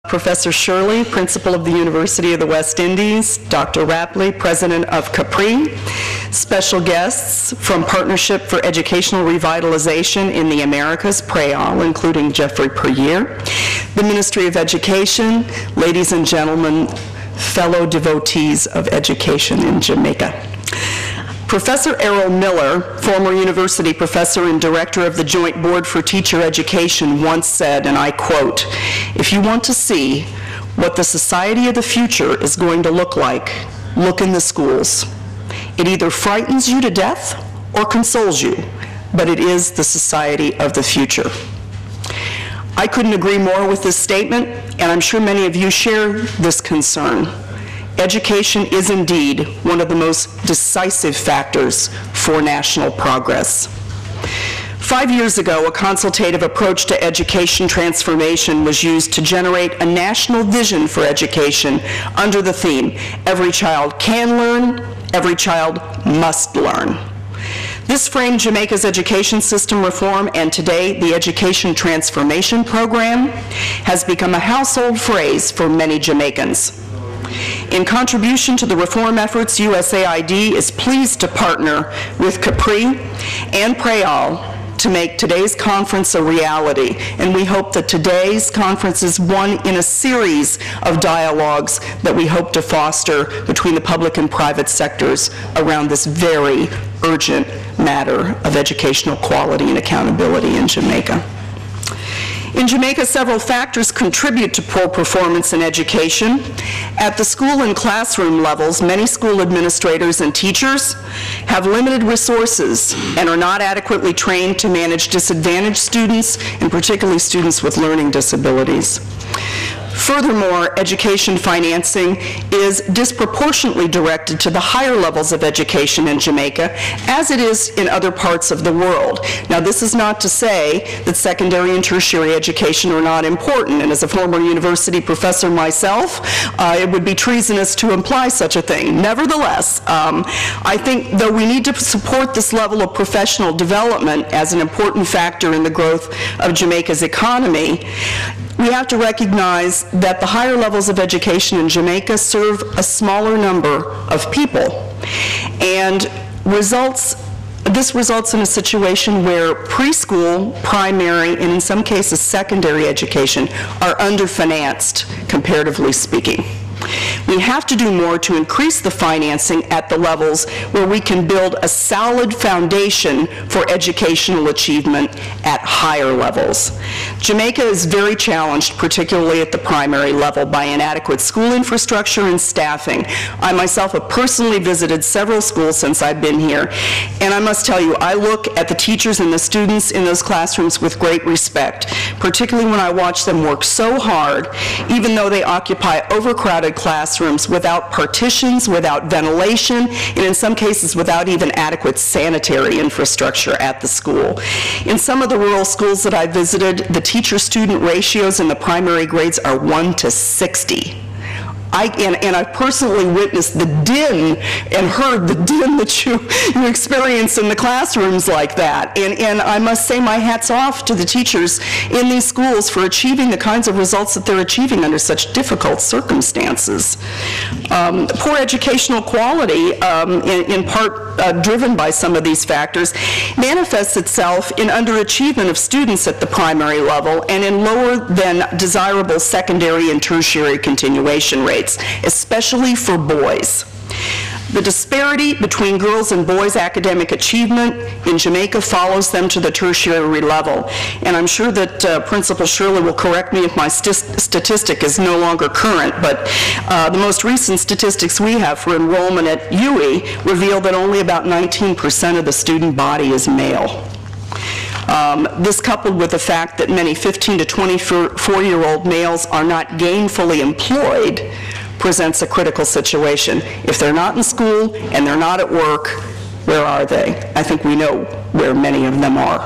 Professor Shirley, Principal of the University of the West Indies, Dr. Rapley, President of CaPRI, special guests from Partnership for Educational Revitalization in the Americas, PREAL, including Jeffrey Perrier, the Ministry of Education, ladies and gentlemen, fellow devotees of education in Jamaica. Professor Errol Miller, former university professor and director of the Joint Board for Teacher Education, once said, and I quote, "If you want to see what the society of the future is going to look like, look in the schools. It either frightens you to death or consoles you, but it is the society of the future." I couldn't agree more with this statement, and I'm sure many of you share this concern. Education is indeed one of the most decisive factors for national progress. 5 years ago, a consultative approach to education transformation was used to generate a national vision for education under the theme, "Every child can learn, every child must learn." This framed Jamaica's education system reform, and today the Education Transformation Program has become a household phrase for many Jamaicans. In contribution to the reform efforts, USAID is pleased to partner with CaPRI and PREAL to make today's conference a reality, and we hope that today's conference is one in a series of dialogues that we hope to foster between the public and private sectors around this very urgent matter of educational quality and accountability in Jamaica. In Jamaica, several factors contribute to poor performance in education. At the school and classroom levels, many school administrators and teachers have limited resources and are not adequately trained to manage disadvantaged students, and particularly students with learning disabilities. Furthermore, education financing is disproportionately directed to the higher levels of education in Jamaica, as it is in other parts of the world. Now, this is not to say that secondary and tertiary education are not important, and as a former university professor myself, it would be treasonous to imply such a thing. Nevertheless, I think though we need to support this level of professional development as an important factor in the growth of Jamaica's economy, we have to recognize that the higher levels of education in Jamaica serve a smaller number of people. And this results in a situation where preschool, primary, and in some cases secondary education are underfinanced, comparatively speaking. We have to do more to increase the financing at the levels where we can build a solid foundation for educational achievement at higher levels. Jamaica is very challenged, particularly at the primary level, by inadequate school infrastructure and staffing. I myself have personally visited several schools since I've been here, and I must tell you, I look at the teachers and the students in those classrooms with great respect, particularly when I watch them work so hard, even though they occupy overcrowded classrooms without partitions, without ventilation, and in some cases without even adequate sanitary infrastructure at the school. In some of the rural schools that I visited, the teacher-student ratios in the primary grades are 1 to 60. And I personally witnessed the din and heard the din that you experience in the classrooms like that. And I must say my hat's off to the teachers in these schools for achieving the kinds of results that they're achieving under such difficult circumstances. Poor educational quality, in part driven by some of these factors, manifests itself in underachievement of students at the primary level and in lower than desirable secondary and tertiary continuation rates, especially for boys. The disparity between girls' and boys' academic achievement in Jamaica follows them to the tertiary level. And I'm sure that Principal Shirley will correct me if my statistic is no longer current, but the most recent statistics we have for enrollment at UE reveal that only about 19% of the student body is male. This, coupled with the fact that many 15 to 24-year-old males are not gainfully employed, presents a critical situation. If they're not in school and they're not at work, where are they? I think we know where many of them are.